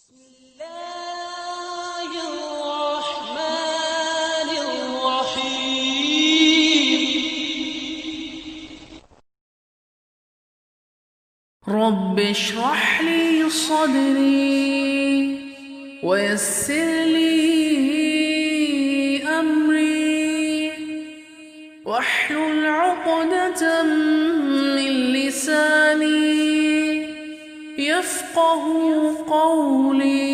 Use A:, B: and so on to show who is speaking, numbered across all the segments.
A: الله الرحمن الرحيم رب اشرح لي صدري ويسر لي أمري واحلل عقدة من لساني يفقه قولي.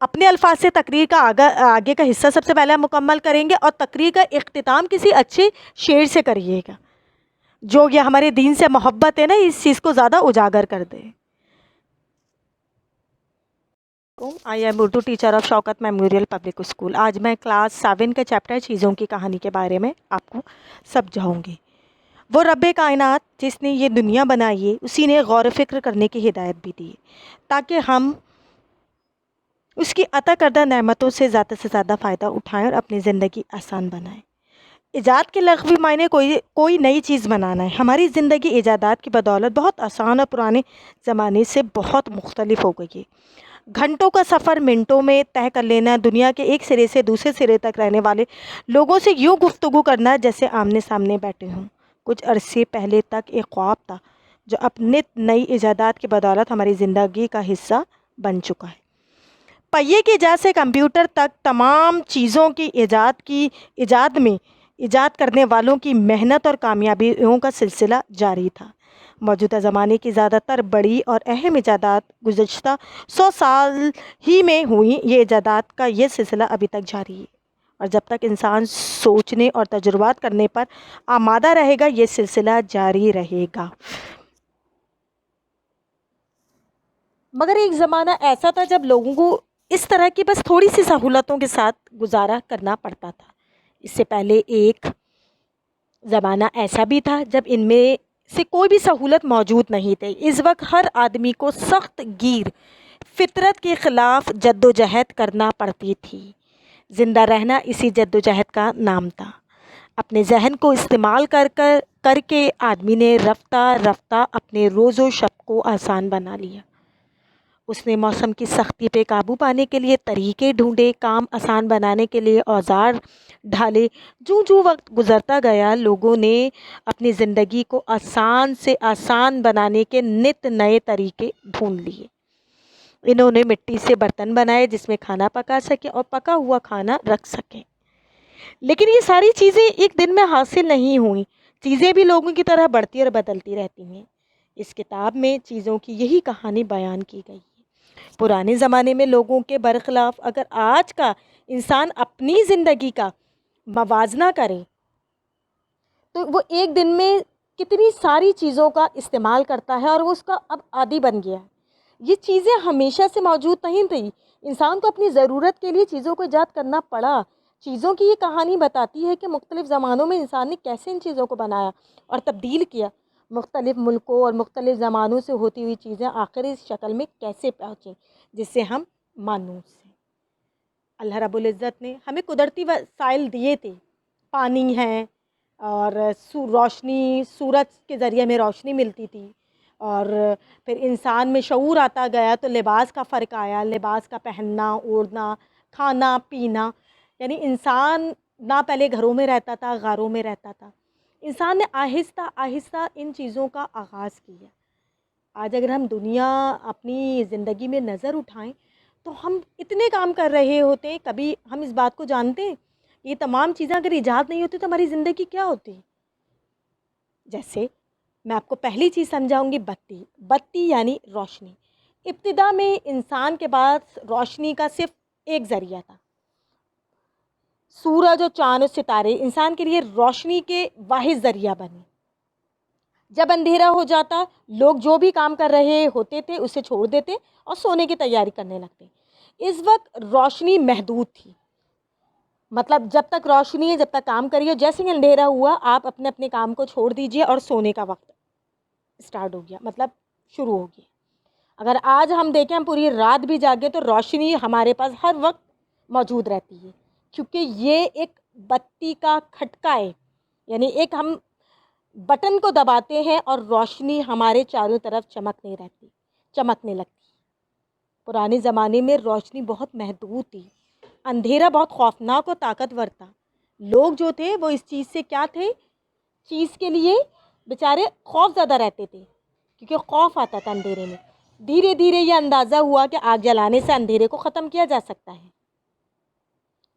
B: اپنے الفاظ سے تقریر کا آگے کا حصہ سب سے پہلے ہم مکمل کریں گے، اور تقریر کا اختتام کسی اچھے شعر سے کریے گا جو یہ ہمارے دین سے محبت ہے نا، اس چیز کو زیادہ اجاگر کر دے۔ I am Urdu teacher of Shaukat memorial public school. آج میں کلاس 7 کے چیپٹر چیزوں کی کہانی کے بارے میں آپ کو سمجھاؤں گی۔ وہ رب کائنات جس نے یہ دنیا بنائی ہے، اسی نے غور و فکر کرنے کی ہدایت بھی دی تاکہ ہم اس کی عطا کردہ نعمتوں سے زیادہ فائدہ اٹھائیں اور اپنی زندگی آسان بنائیں۔ ایجاد کے لغوی معنی کوئی نئی چیز بنانا ہے۔ ہماری زندگی ایجادات کی بدولت بہت آسان اور پرانے زمانے سے بہت مختلف ہو گئی ہے۔ گھنٹوں کا سفر منٹوں میں طے کر لینا، دنیا کے ایک سرے سے دوسرے سرے تک رہنے والے لوگوں سے یوں گفتگو کرنا جیسے آمنے سامنے بیٹھے ہوں، کچھ عرصے پہلے تک ایک خواب تھا جو اب نت نئی ایجادات کی بدولت ہماری زندگی کا حصہ بن چکا ہے۔ پہیے کی ایجاد سے کمپیوٹر تک تمام چیزوں کی ایجاد کرنے والوں کی محنت اور کامیابیوں کا سلسلہ جاری تھا۔ موجودہ زمانے کی زیادہ تر بڑی اور اہم ایجادات گزشتہ 100 سال ہی میں ہوئی۔ یہ ایجادات کا یہ سلسلہ ابھی تک جاری ہے، اور جب تک انسان سوچنے اور تجربات کرنے پر آمادہ رہے گا یہ سلسلہ جاری رہے گا۔ مگر ایک زمانہ ایسا تھا جب لوگوں کو اس طرح کی بس تھوڑی سی سہولتوں کے ساتھ گزارا کرنا پڑتا تھا۔ اس سے پہلے ایک زمانہ ایسا بھی تھا جب ان میں سے کوئی بھی سہولت موجود نہیں تھی۔ اس وقت ہر آدمی کو سخت گیر فطرت کے خلاف جد و جہد کرنا پڑتی تھی۔ زندہ رہنا اسی جد و جہد کا نام تھا۔ اپنے ذہن کو استعمال کر کے آدمی نے رفتہ رفتہ اپنے روز و شب کو آسان بنا لیا۔ اس نے موسم کی سختی پہ قابو پانے کے لیے طریقے ڈھونڈے، کام آسان بنانے کے لیے اوزار ڈھالے۔ جوں وقت گزرتا گیا لوگوں نے اپنی زندگی کو آسان سے آسان بنانے کے نت نئے طریقے ڈھونڈ لیے۔ انہوں نے مٹی سے برتن بنائے جس میں کھانا پکا سکیں اور پکا ہوا کھانا رکھ سکیں۔ لیکن یہ ساری چیزیں ایک دن میں حاصل نہیں ہوئیں۔ چیزیں بھی لوگوں کی طرح بڑھتی اور بدلتی رہتی ہیں۔ اس کتاب میں چیزوں کی یہی کہانی بیان کی گئی ہے۔ پرانے زمانے میں لوگوں کے برخلاف اگر آج کا انسان اپنی زندگی کا موازنہ کرے تو وہ ایک دن میں کتنی ساری چیزوں کا استعمال کرتا ہے اور وہ اس کا اب عادی بن گیا ہے۔ یہ چیزیں ہمیشہ سے موجود نہیں تھیں، انسان کو اپنی ضرورت کے لیے چیزوں کو ایجاد کرنا پڑا۔ چیزوں کی یہ کہانی بتاتی ہے کہ مختلف زمانوں میں انسان نے کیسے ان چیزوں کو بنایا اور تبدیل کیا۔ مختلف ملکوں اور مختلف زمانوں سے ہوتی ہوئی چیزیں آخر اس شکل میں کیسے پہنچیں جس سے ہم مانوس ہیں۔ اللہ رب العزت نے ہمیں قدرتی وسائل دیے تھے، پانی ہے اور روشنی، سورج کے ذریعے ہمیں روشنی ملتی تھی، اور پھر انسان میں شعور آتا گیا تو لباس کا فرق آیا، لباس کا پہننا اوڑھنا، کھانا پینا، یعنی انسان نہ پہلے گھروں میں رہتا تھا، غاروں میں رہتا تھا۔ انسان نے آہستہ آہستہ ان چیزوں کا آغاز کیا۔ آج اگر ہم دنیا اپنی زندگی میں نظر اٹھائیں تو ہم اتنے کام کر رہے ہوتے ہیں، کبھی ہم اس بات کو جانتے ہیں یہ تمام چیزیں اگر ایجاد نہیں ہوتی تو ہماری زندگی کیا ہوتی؟ جیسے میں آپ کو پہلی چیز سمجھاؤں گی، بتی یعنی روشنی۔ ابتدا میں انسان کے پاس روشنی کا صرف ایک ذریعہ تھا، سورج اور چاند اور ستارے انسان کے لیے روشنی کے واحد ذریعہ بنے۔ جب اندھیرا ہو جاتا لوگ جو بھی کام کر رہے ہوتے تھے اسے چھوڑ دیتے اور سونے کی تیاری کرنے لگتے۔ اس وقت روشنی محدود تھی، مطلب جب تک روشنی ہے جب تک کام کریے، جیسے ہی اندھیرا ہوا آپ اپنے اپنے کام کو چھوڑ دیجئے اور سونے کا وقت اسٹارٹ ہو گیا، مطلب شروع ہو گیا۔ اگر آج ہم دیکھیں ہم پوری رات بھی جاگے تو روشنی ہمارے پاس ہر وقت موجود رہتی ہے، کیونکہ یہ ایک بتی کا کھٹکا ہے، یعنی ایک ہم بٹن کو دباتے ہیں اور روشنی ہمارے چاروں طرف چمکنے لگتی۔ پرانے زمانے میں روشنی بہت محدود تھی، اندھیرا بہت خوفناک اور طاقتور تھا۔ لوگ جو تھے وہ اس چیز سے کیا تھے، چیز کے لیے بیچارے خوف زیادہ رہتے تھے، کیونکہ خوف آتا تھا اندھیرے میں۔ دھیرے دھیرے یہ اندازہ ہوا کہ آگ جلانے سے اندھیرے کو ختم کیا جا سکتا ہے۔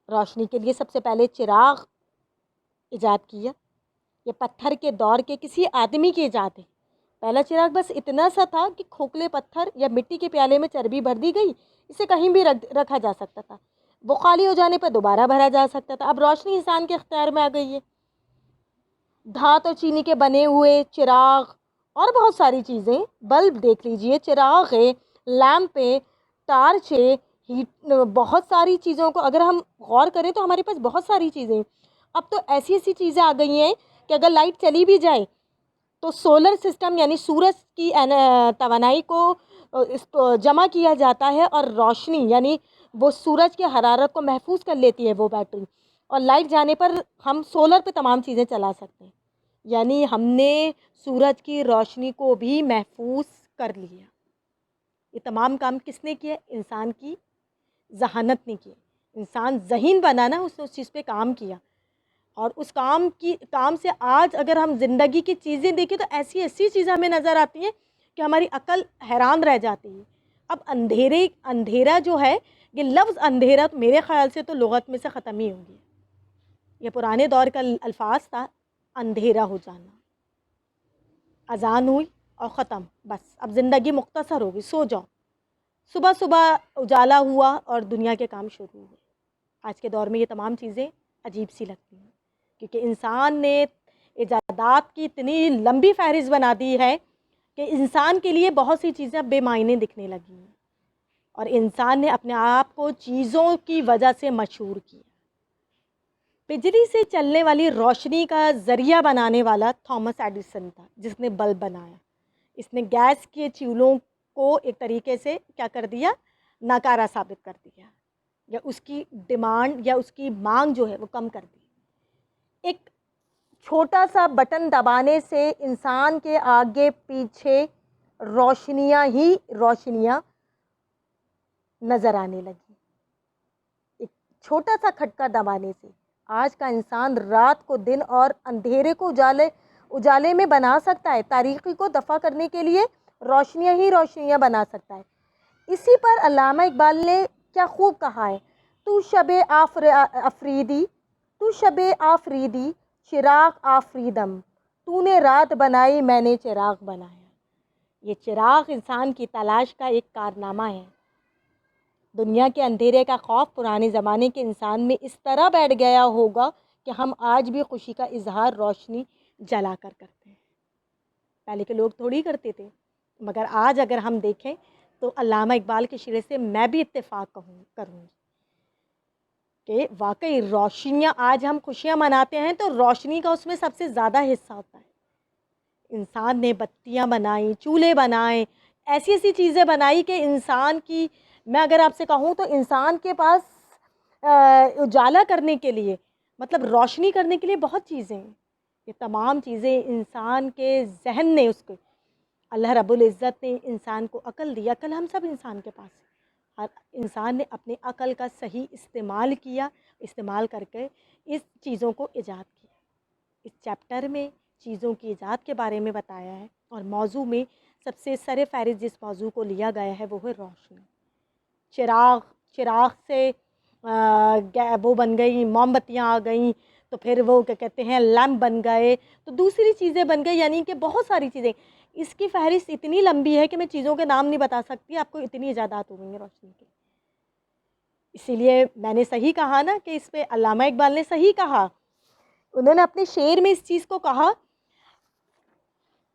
B: روشنی کے لیے سب سے پہلے چراغ ایجاد کیا۔ یہ پتھر کے دور کے کسی آدمی کی ایجاد ہے۔ پہلا چراغ بس اتنا سا تھا کہ کھوکھلے پتھر یا مٹی کے پیالے میں چربی بھر دی گئی، اسے کہیں بھی رکھا جا سکتا تھا، وہ خالی ہو جانے پر دوبارہ بھرا جا سکتا تھا۔ اب روشنی انسان کے اختیار میں آ گئی ہے، دھات اور چینی کے بنے ہوئے چراغ اور بہت ساری چیزیں، بلب دیکھ لیجئے، چراغ ہے، لیمپ ہے، ٹارچ ہے، بہت ساری چیزوں کو اگر ہم غور کریں تو ہمارے پاس بہت ساری چیزیں۔ اب تو ایسی ایسی چیزیں آ گئی ہیں کہ اگر لائٹ چلی بھی جائے تو سولر سسٹم یعنی سورج کی توانائی کو جمع کیا جاتا ہے، اور روشنی یعنی وہ سورج کی حرارت کو محفوظ کر لیتی ہے وہ بیٹری، اور لائٹ جانے پر ہم سولر پہ تمام چیزیں چلا سکتے ہیں۔ یعنی ہم نے سورج کی روشنی کو بھی محفوظ کر لیا۔ یہ تمام کام کس نے کیے؟ انسان کی ذہانت نے کیے۔ انسان ذہین بنا نا، اس نے اس چیز پہ کام کیا، اور اس کام سے آج اگر ہم زندگی کی چیزیں دیکھیں تو ایسی ایسی چیزیں ہمیں نظر آتی ہیں کہ ہماری عقل حیران رہ جاتی ہے۔ اب اندھیرا جو ہے، یہ لفظ اندھیرا میرے خیال سے تو لغت میں سے ختم ہی ہو گیا۔ یہ پرانے دور کا الفاظ تھا، اندھیرا ہو جانا۔ اذان ہوئی اور ختم، بس اب زندگی مختصر ہوگی، سو جاؤ۔ صبح صبح اجالا ہوا اور دنیا کے کام شروع ہوئے۔ آج کے دور میں یہ تمام چیزیں عجیب سی لگتی ہیں، کیونکہ انسان نے ایجادات کی اتنی لمبی فہرست بنا دی ہے کہ انسان کے لیے بہت سی چیزیں اب بے معنی دکھنے لگی ہیں، اور انسان نے اپنے آپ کو چیزوں کی وجہ سے مشہور کیا۔ بجلی سے چلنے والی روشنی کا ذریعہ بنانے والا تھامس ایڈیسن تھا، جس نے بلب بنایا۔ اس نے گیس کے چولہوں کو ایک طریقے سے کیا کر دیا؟ ناکارہ ثابت کر دیا، یا اس کی ڈیمانڈ یا اس کی مانگ جو ہے وہ کم کر دی۔ ایک چھوٹا سا بٹن دبانے سے انسان کے آگے پیچھے روشنیاں ہی روشنیاں نظر آنے لگی۔ ایک چھوٹا سا کھٹکا دبانے سے آج کا انسان رات کو دن اور اندھیرے کو اجالے میں بنا سکتا ہے، تاریکی کو دفع کرنے کے لیے روشنیاں ہی روشنیاں بنا سکتا ہے۔ اسی پر علامہ اقبال نے کیا خوب کہا ہے، تو شب آفریدی چراغ آفریدم، تو نے رات بنائی میں نے چراغ بنایا۔ یہ چراغ انسان کی تلاش کا ایک کارنامہ ہے۔ دنیا کے اندھیرے کا خوف پرانے زمانے کے انسان میں اس طرح بیٹھ گیا ہوگا کہ ہم آج بھی خوشی کا اظہار روشنی جلا کر کرتے ہیں۔ پہلے کے لوگ تھوڑی کرتے تھے، مگر آج اگر ہم دیکھیں تو علامہ اقبال کے شعر سے میں بھی اتفاق کروں گی کہ واقعی روشنیاں، آج ہم خوشیاں مناتے ہیں تو روشنی کا اس میں سب سے زیادہ حصہ ہوتا ہے۔ انسان نے بتیاں بنائیں، چولہے بنائیں، ایسی ایسی چیزیں بنائی کہ انسان کی، میں اگر آپ سے کہوں تو انسان کے پاس اجالا کرنے کے لیے، مطلب روشنی کرنے کے لیے بہت چیزیں ہیں۔ یہ تمام چیزیں انسان کے ذہن نے، اس کو اللہ رب العزت نے انسان کو عقل دی۔ عقل ہم سب انسان کے پاس ہے، اور انسان نے اپنے عقل کا صحیح استعمال کیا، استعمال کر کے اس چیزوں کو ایجاد کیا۔ اس چیپٹر میں چیزوں کی ایجاد کے بارے میں بتایا ہے، اور موضوع میں سب سے سر فہرست جس موضوع کو لیا گیا ہے وہ ہے روشنی۔ چراغ سے وہ بن گئی، موم بتیاں آ گئیں، تو پھر وہ کیا کہتے ہیں لیمپ بن گئے، تو دوسری چیزیں بن گئی، یعنی کہ بہت ساری چیزیں۔ اس کی فہرست اتنی لمبی ہے کہ میں چیزوں کے نام نہیں بتا سکتی، آپ کو اتنی ایجادات ہو گئی ہیں روشنی کی۔ اسی لیے میں نے صحیح کہا نا کہ اس پہ علامہ اقبال نے صحیح کہا، انہوں نے اپنے شعر میں اس چیز کو کہا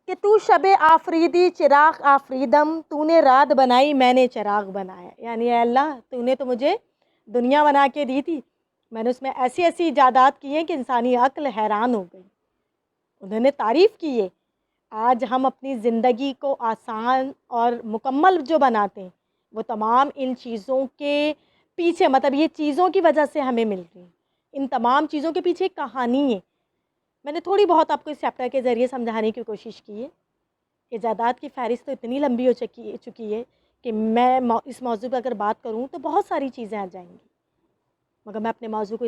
B: کہ تو شب آفریدی چراغ آفریدم، تو نے رات بنائی میں نے چراغ بنایا۔ یعنی اے اللہ، تو نے تو مجھے دنیا بنا کے دی تھی، میں نے اس میں ایسی ایسی ایجادات کی ہیں کہ انسانی عقل حیران ہو گئی۔ انہوں نے تعریف کی ہے۔ آج ہم اپنی زندگی کو آسان اور مکمل جو بناتے ہیں وہ تمام ان چیزوں کے پیچھے، مطلب یہ چیزوں کی وجہ سے ہمیں مل رہی ہیں۔ ان تمام چیزوں کے پیچھے ایک کہانی ہے۔ میں نے تھوڑی بہت آپ کو اس چیپٹر کے ذریعے سمجھانے کی کوشش کی ہے۔ ایجادات کی فہرست تو اتنی لمبی ہو چکی ہے کہ میں اس موضوع پہ اگر بات کروں تو بہت ساری چیزیں آ جائیں گی، مگر میں اپنے موضوع کو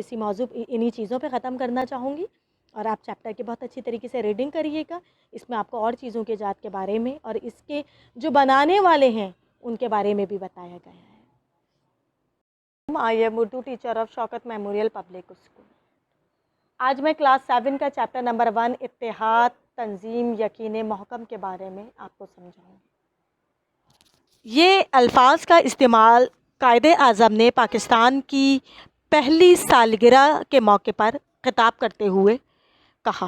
B: انہی چیزوں پہ ختم کرنا چاہوں گی، اور آپ چیپٹر کے بہت اچھی طریقے سے ریڈنگ کریے گا۔ اس میں آپ کو اور چیزوں کے ایجاد کے بارے میں اور اس کے جو بنانے والے ہیں ان کے بارے میں بھی بتایا گیا ہے۔ آئی am Urdu teacher of Shaukat memorial public school. آج میں کلاس 7 کا چیپٹر نمبر 1 اتحاد، تنظیم، یقین محکم کے بارے میں آپ کو سمجھاؤں گی۔ یہ الفاظ کا استعمال قائد اعظم نے پاکستان کی پہلی سالگرہ کے موقع پر خطاب کرتے ہوئے کہا،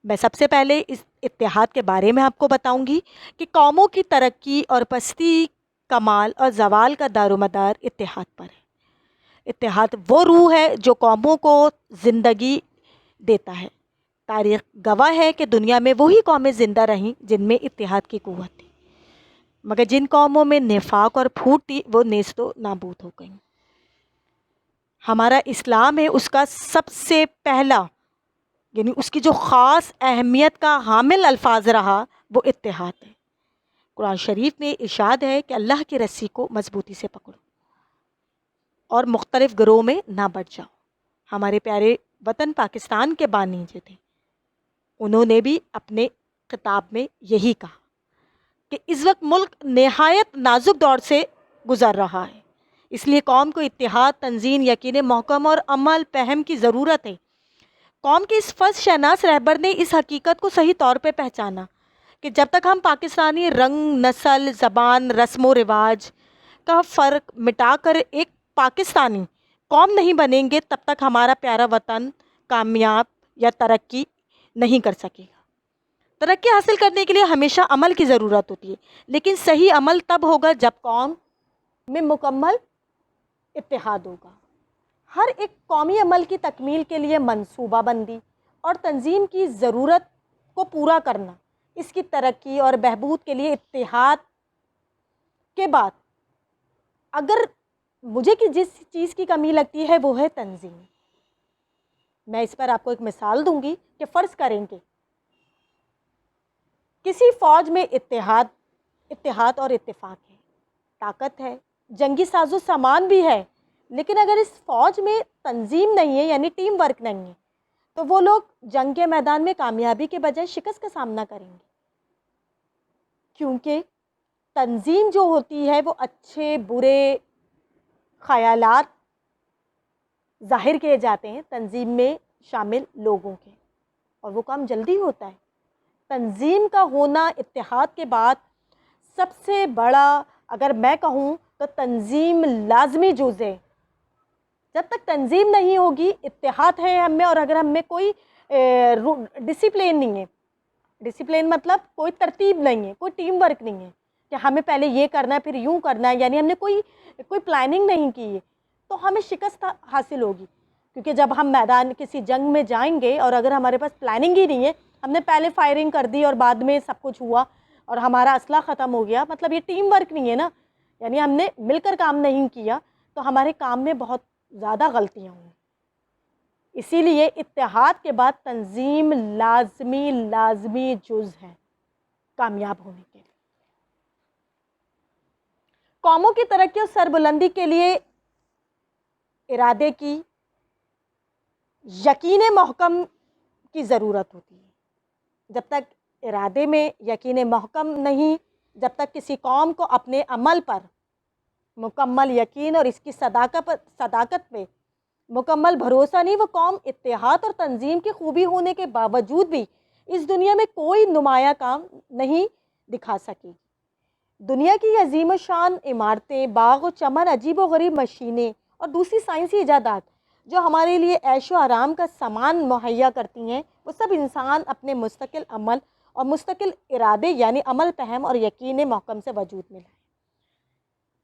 B: میں سب سے پہلے اس اتحاد کے بارے میں آپ کو بتاؤں گی کہ قوموں کی ترقی اور پستی، کمال اور زوال کا دار و مدار اتحاد پر ہے۔ اتحاد وہ روح ہے جو قوموں کو زندگی دیتا ہے۔ تاریخ گواہ ہے کہ دنیا میں وہی قومیں زندہ رہیں جن میں اتحاد کی قوت تھی، مگر جن قوموں میں نفاق اور پھوٹ تھی وہ نیست و نابود ہو گئیں۔ ہمارا اسلام ہے اس کا سب سے پہلا، یعنی اس کی جو خاص اہمیت کا حامل الفاظ رہا وہ اتحاد ہے۔ قرآن شریف میں ارشاد ہے کہ اللہ کی رسی کو مضبوطی سے پکڑو اور مختلف گروہ میں نہ بٹ جاؤ۔ ہمارے پیارے وطن پاکستان کے بانی جو تھے، انہوں نے بھی اپنے خطاب میں یہی کہا کہ اس وقت ملک نہایت نازک دور سے گزر رہا ہے، اس لیے قوم کو اتحاد، تنظیم، یقین محکم اور عمل فہم کی ضرورت ہے۔ قوم کے اس فرض شناس رہبر نے اس حقیقت کو صحیح طور پہ پہچانا کہ جب تک ہم پاکستانی رنگ، نسل، زبان، رسم و رواج کا فرق مٹا کر ایک پاکستانی قوم نہیں بنیں گے، تب تک ہمارا پیارا وطن کامیاب یا ترقی نہیں کر سکے گا۔ ترقی حاصل کرنے کے لیے ہمیشہ عمل کی ضرورت ہوتی ہے، لیکن صحیح عمل تب ہوگا جب قوم میں مکمل اتحاد ہوگا۔ ہر ایک قومی عمل کی تکمیل کے لیے منصوبہ بندی اور تنظیم کی ضرورت کو پورا کرنا، اس کی ترقی اور بہبود کے لیے اتحاد کے بعد اگر مجھے جس چیز کی کمی لگتی ہے وہ ہے تنظیم۔ میں اس پر آپ کو ایک مثال دوں گی کہ فرض کریں کہ کسی فوج میں اتحاد اور اتفاق ہے، طاقت ہے، جنگی ساز و سامان بھی ہے، لیکن اگر اس فوج میں تنظیم نہیں ہے، یعنی ٹیم ورک نہیں ہے، تو وہ لوگ جنگ کے میدان میں کامیابی کے بجائے شکست کا سامنا کریں گے، کیونکہ تنظیم جو ہوتی ہے وہ اچھے برے خیالات ظاہر کیے جاتے ہیں تنظیم میں شامل لوگوں کے، اور وہ کام جلدی ہوتا ہے۔ تنظیم کا ہونا اتحاد کے بعد سب سے بڑا، اگر میں کہوں تو تنظیم لازمی جز ہے۔ جب تک تنظیم نہیں ہوگی، اتحاد ہے ہم میں اور اگر ہم میں کوئی ڈسپلین نہیں ہے، ڈسپلین مطلب کوئی ترتیب نہیں ہے، کوئی ٹیم ورک نہیں ہے کہ ہمیں پہلے یہ کرنا ہے پھر یوں کرنا ہے، یعنی ہم نے کوئی پلاننگ نہیں کی ہے، تو ہمیں شکست حاصل ہوگی۔ کیونکہ جب ہم میدان کسی جنگ میں جائیں گے اور اگر ہمارے پاس پلاننگ ہی نہیں ہے، ہم نے پہلے فائرنگ کر دی اور بعد میں سب کچھ ہوا اور ہمارا اسلحہ ختم ہو گیا، مطلب یہ ٹیم ورک نہیں ہے نا، یعنی ہم نے مل کر کام نہیں کیا، تو ہمارے کام میں بہت زیادہ غلطیاں ہوں۔ اسی لیے اتحاد کے بعد تنظیم لازمی جز ہے کامیاب ہونے کے لیے۔ قوموں کی ترقی اور سربلندی کے لیے ارادے کی، یقین محکم کی ضرورت ہوتی ہے۔ جب تک ارادے میں یقین محکم نہیں، جب تک کسی قوم کو اپنے عمل پر مکمل یقین اور اس کی صداقت پہ مکمل بھروسہ نہیں، وہ قوم اتحاد اور تنظیم کی خوبی ہونے کے باوجود بھی اس دنیا میں کوئی نمایاں کام نہیں دکھا سکی۔ دنیا کی عظیم شان عمارتیں، باغ و چمن، عجیب و غریب مشینیں اور دوسری سائنسی ایجادات جو ہمارے لیے عیش و آرام کا سامان مہیا کرتی ہیں، وہ سب انسان اپنے مستقل عمل اور مستقل ارادے یعنی عمل فہم اور یقین محکم سے وجود میں لائے۔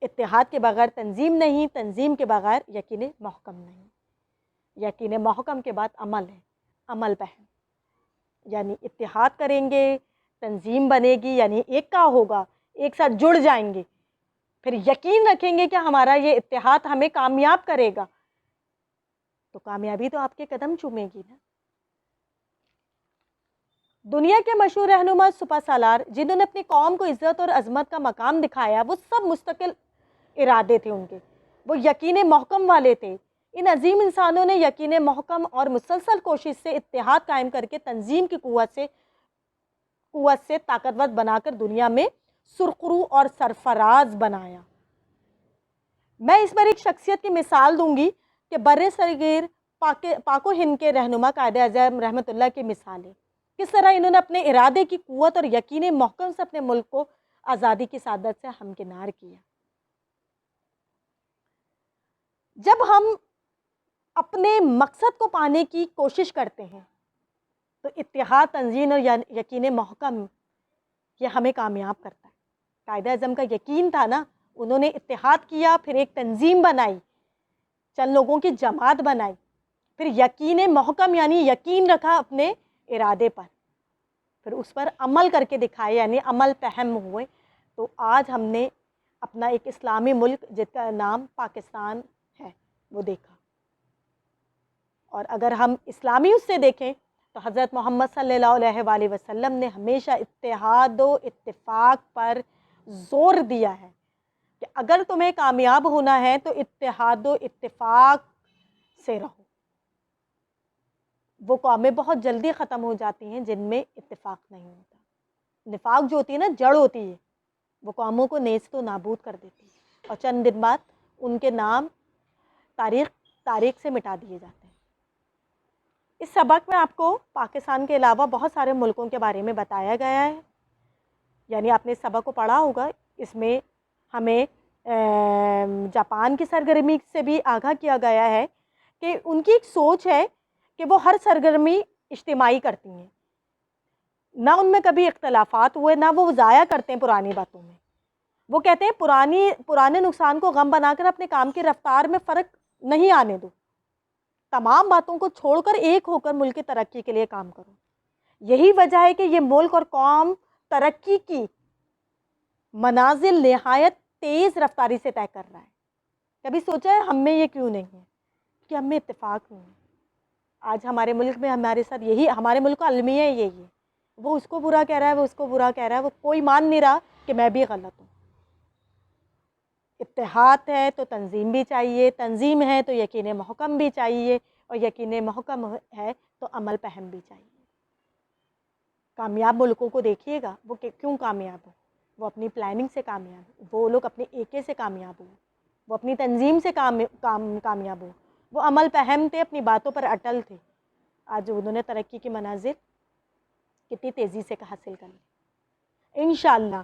B: اتحاد کے بغیر تنظیم نہیں، تنظیم کے بغیر یقین محکم نہیں، یقین محکم کے بعد عمل ہے، عمل فہم، یعنی اتحاد کریں گے، تنظیم بنے گی، یعنی ایک کا ہوگا، ایک ساتھ جڑ جائیں گے، پھر یقین رکھیں گے کہ ہمارا یہ اتحاد ہمیں کامیاب کرے گا، تو کامیابی تو آپ کے قدم چومے گی نا۔ دنیا کے مشہور رہنما سپہ سالار جنہوں نے اپنی قوم کو عزت اور عظمت کا مقام دکھایا، وہ سب مستقل ارادے تھے ان کے، وہ یقین محکم والے تھے۔ ان عظیم انسانوں نے یقین محکم اور مسلسل کوشش سے اتحاد قائم کر کے تنظیم کی قوت سے طاقتور بنا کر دنیا میں سرخرو اور سرفراز بنایا۔ میں اس پر ایک شخصیت کی مثال دوں گی کہ بر صغیر پاک و ہند کے رہنما قائد اعظم رحمۃ اللہ کی مثال ہے، کس طرح انہوں نے اپنے ارادے کی قوت اور یقین محکم سے اپنے ملک کو آزادی کی سعادت سے ہمکنار کیا۔ جب ہم اپنے مقصد کو پانے کی کوشش کرتے ہیں تو اتحاد، تنظیم اور یقین محکم یہ ہمیں کامیاب کرتا ہے۔ قائد اعظم کا یقین تھا نا، انہوں نے اتحاد کیا، پھر ایک تنظیم بنائی، چند لوگوں کی جماعت بنائی، پھر یقین محکم یعنی یقین رکھا اپنے ارادے پر، پھر اس پر عمل کر کے دکھائے، یعنی عمل پہم ہوئے، تو آج ہم نے اپنا ایک اسلامی ملک جس کا نام پاکستان ہے وہ دیکھا۔ اور اگر ہم اسلامی اس سے دیکھیں تو حضرت محمد صلی اللہ علیہ وآلہ وسلم نے ہمیشہ اتحاد و اتفاق پر زور دیا ہے کہ اگر تمہیں کامیاب ہونا ہے تو اتحاد و اتفاق سے رہو۔ وہ قومیں بہت جلدی ختم ہو جاتی ہیں جن میں اتفاق نہیں ہوتا۔ نفاق جو ہوتی ہے نا، جڑ ہوتی ہے، وہ قوموں کو نیست و نابود کر دیتی ہے، اور چند دن بعد ان کے نام تاریخ سے مٹا دیے جاتے ہیں۔ اس سبق میں آپ کو پاکستان کے علاوہ بہت سارے ملکوں کے بارے میں بتایا گیا ہے، یعنی آپ نے اس سبق کو پڑھا ہوگا۔ اس میں ہمیں جاپان کی سرگرمی سے بھی آگاہ کیا گیا ہے کہ ان کی ایک سوچ ہے کہ وہ ہر سرگرمی اجتماعی کرتی ہیں، نہ ان میں کبھی اختلافات ہوئے، نہ وہ ضائع کرتے ہیں پرانی باتوں میں۔ وہ کہتے ہیں پرانے نقصان کو غم بنا کر اپنے کام کی رفتار میں فرق نہیں آنے دو، تمام باتوں کو چھوڑ کر ایک ہو کر ملک کی ترقی کے لیے کام کرو۔ یہی وجہ ہے کہ یہ ملک اور قوم ترقی کی منازل نہایت تیز رفتاری سے طے کر رہا ہے۔ کبھی سوچا ہے ہم میں یہ کیوں نہیں ہے؟ کہ ہم میں اتفاق نہیں ہے۔ آج ہمارے ملک میں ہمارے ساتھ یہی، ہمارے ملک کا المیہ یہی ہے، وہ اس کو برا کہہ رہا ہے، وہ اس کو برا کہہ رہا ہے، وہ کوئی مان نہیں رہا کہ میں بھی غلط ہوں۔ اتحاد ہے تو تنظیم بھی چاہیے، تنظیم ہے تو یقین محکم بھی چاہیے، اور یقین محکم ہے تو عمل پہم بھی چاہیے۔ کامیاب ملکوں کو دیکھیے گا، وہ کیوں کامیاب ہو؟ وہ اپنی پلاننگ سے کامیاب ہو، وہ لوگ اپنے ایکے سے کامیاب ہو، وہ اپنی تنظیم سے کامیاب ہو، وہ عمل پہم تھے، اپنی باتوں پر اٹل تھے۔ آج انہوں نے ترقی کی منازل کتنی تیزی سے حاصل کر لی۔ انشاءاللہ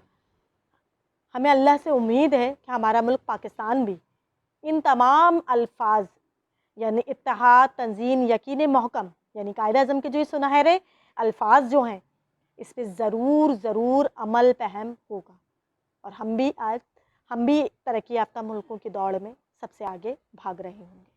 B: ہمیں اللہ سے امید ہے کہ ہمارا ملک پاکستان بھی ان تمام الفاظ یعنی اتحاد، تنظیم، یقین محکم، یعنی قائد اعظم کے جو یہ سنہرے الفاظ جو ہیں، اس پہ ضرور عمل پہم ہوگا، اور ہم بھی ترقی یافتہ ملکوں کی دوڑ میں سب سے آگے بھاگ رہے ہوں گے۔